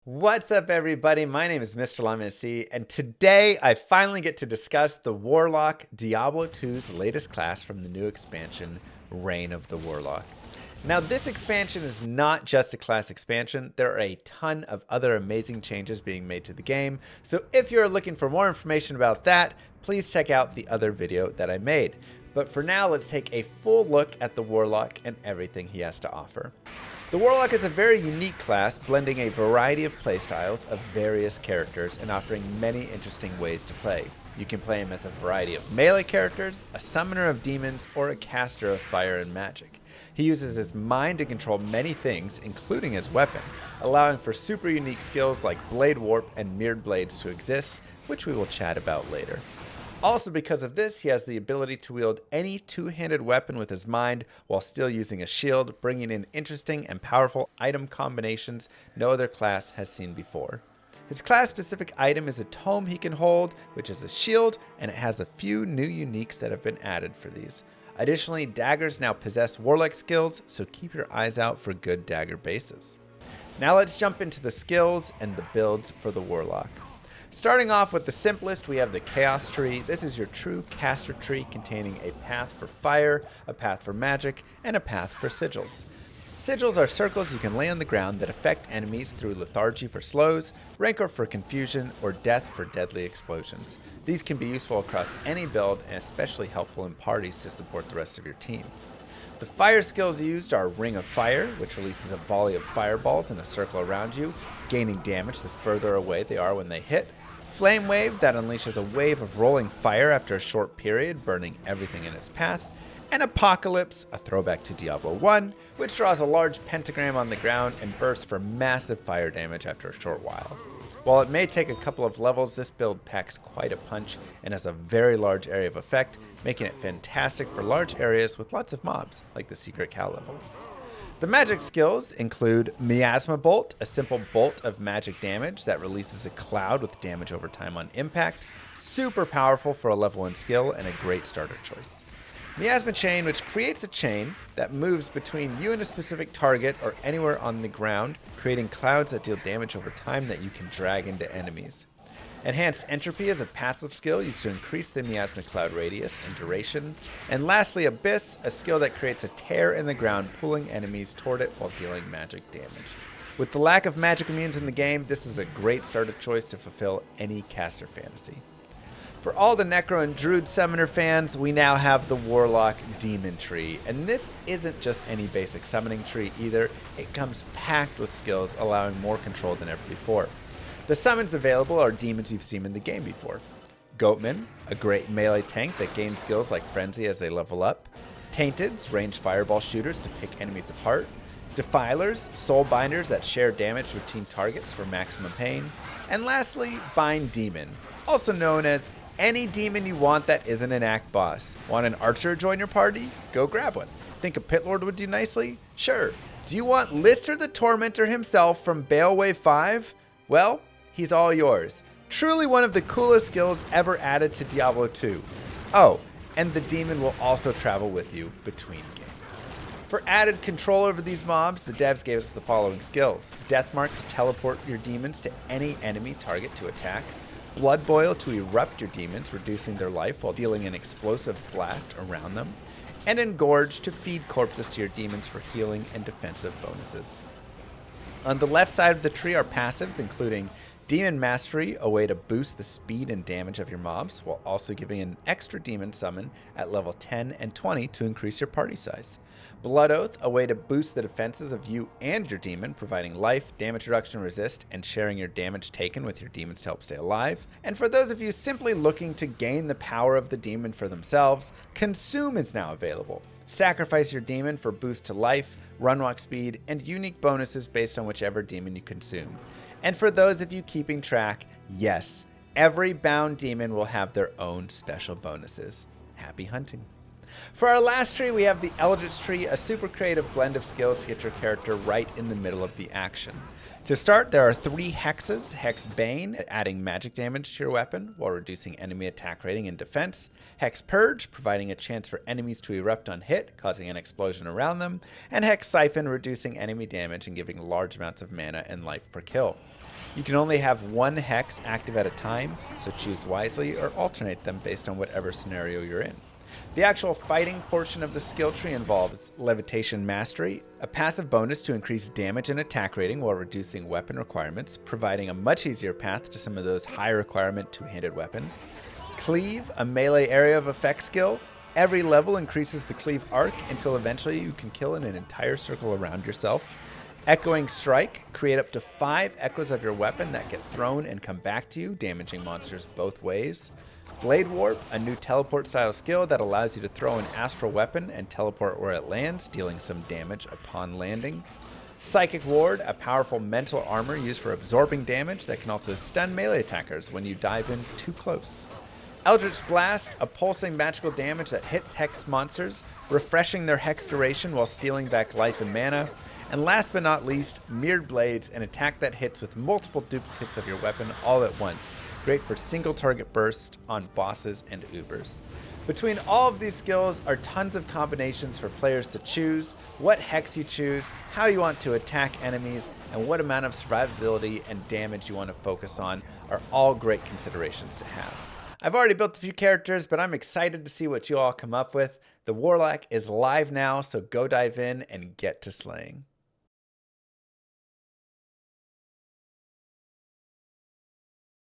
What's up, everybody? My name is Mr. LMSC, and today I finally get to discuss the Warlock, Diablo 2's latest class from the new expansion, Reign of the Warlock. Now, this expansion is not just a class expansion. There are a ton of other amazing changes being made to the game, so if you're looking for more information about that, please check out the other video that I made. But for now, let's take a full look at the Warlock and everything he has to offer. The Warlock is a very unique class, blending a variety of playstyles of various characters and offering many interesting ways to play. You can play him as a variety of melee characters, a summoner of demons, or a caster of fire and magic. He uses his mind to control many things, including his weapon, allowing for super unique skills like Blade Warp and Mirrored Blades to exist, which we will chat about later. Also, because of this, he has the ability to wield any two-handed weapon with his mind while still using a shield, bringing in interesting and powerful item combinations no other class has seen before. His class-specific item is a tome he can hold, which is a shield, and it has a few new uniques that have been added for these. Additionally, daggers now possess warlike skills, so keep your eyes out for good dagger bases. Now let's jump into the skills and the builds for the Warlock. Starting off with the simplest, we have the Chaos Tree. This is your true caster tree containing a path for fire, a path for magic, and a path for sigils. Sigils are circles you can lay on the ground that affect enemies through lethargy for slows, rancor for confusion, or death for deadly explosions. These can be useful across any build and especially helpful in parties to support the rest of your team. The fire skills used are Ring of Fire, which releases a volley of fireballs in a circle around you, gaining damage the further away they are when they hit. Flame Wave, that unleashes a wave of rolling fire after a short period, burning everything in its path. And Apocalypse, a throwback to Diablo 1, which draws a large pentagram on the ground and bursts for massive fire damage after a short while. While it may take a couple of levels, this build packs quite a punch and has a very large area of effect, making it fantastic for large areas with lots of mobs, like the Secret Cow level. The magic skills include Miasma Bolt, a simple bolt of magic damage that releases a cloud with damage over time on impact. Super powerful for a level 1 skill and a great starter choice. Miasma Chain, which creates a chain that moves between you and a specific target or anywhere on the ground, creating clouds that deal damage over time that you can drag into enemies. Enhanced Entropy is a passive skill used to increase the miasma cloud radius and duration. And lastly, Abyss, a skill that creates a tear in the ground, pulling enemies toward it while dealing magic damage. With the lack of magic immunes in the game, this is a great starter choice to fulfill any caster fantasy. For all the Necro and Druid Summoner fans, we now have the Warlock Demon Tree. And this isn't just any basic summoning tree either, it comes packed with skills allowing more control than ever before. The summons available are demons you've seen in the game before. Goatman, a great melee tank that gains skills like Frenzy as they level up. Tainteds, ranged fireball shooters to pick enemies apart. Defilers, soul binders that share damage between targets for maximum pain. And lastly, Bind Demon, also known as any demon you want that isn't an act boss. Want an archer to join your party? Go grab one. Think a pit lord would do nicely? Sure. Do you want Lister the Tormentor himself from Balewave 5? Well, he's all yours. Truly one of the coolest skills ever added to Diablo 2. Oh, and the demon will also travel with you between games. For added control over these mobs, the devs gave us the following skills. Deathmark to teleport your demons to any enemy target to attack. Blood Boil to erupt your demons, reducing their life while dealing an explosive blast around them. And Engorge to feed corpses to your demons for healing and defensive bonuses. On the left side of the tree are passives, including Demon Mastery, a way to boost the speed and damage of your mobs, while also giving an extra demon summon at level 10 and 20 to increase your party size. Blood Oath, a way to boost the defenses of you and your demon, providing life, damage reduction, resist, and sharing your damage taken with your demons to help stay alive. And for those of you simply looking to gain the power of the demon for themselves, Consume is now available. Sacrifice your demon for boost to life, run walk speed, and unique bonuses based on whichever demon you consume. And for those of you keeping track, yes, every bound demon will have their own special bonuses. Happy hunting. For our last tree, we have the Eldritch tree, a super creative blend of skills to get your character right in the middle of the action. To start, there are 3 hexes. Hex Bane, adding magic damage to your weapon while reducing enemy attack rating and defense. Hex Purge, providing a chance for enemies to erupt on hit, causing an explosion around them. And Hex Siphon, reducing enemy damage and giving large amounts of mana and life per kill. You can only have 1 hex active at a time, so choose wisely or alternate them based on whatever scenario you're in. The actual fighting portion of the skill tree involves Levitation Mastery, a passive bonus to increase damage and attack rating while reducing weapon requirements, providing a much easier path to some of those high requirement two-handed weapons. Cleave, a melee area of effect skill. Every level increases the cleave arc until eventually you can kill in an entire circle around yourself. Echoing Strike, create up to 5 echoes of your weapon that get thrown and come back to you, damaging monsters both ways. Blade Warp, a new teleport style skill that allows you to throw an astral weapon and teleport where it lands, dealing some damage upon landing. Psychic Ward, a powerful mental armor used for absorbing damage that can also stun melee attackers when you dive in too close. Eldritch Blast, a pulsing magical damage that hits hexed monsters, refreshing their hex duration while stealing back life and mana. And last but not least, Mirrored Blades, an attack that hits with multiple duplicates of your weapon all at once. Great for single target burst on bosses and Ubers. Between all of these skills are tons of combinations for players to choose, what hex you choose, how you want to attack enemies, and what amount of survivability and damage you want to focus on are all great considerations to have. I've already built a few characters, but I'm excited to see what you all come up with. The Warlock is live now, so go dive in and get to slaying.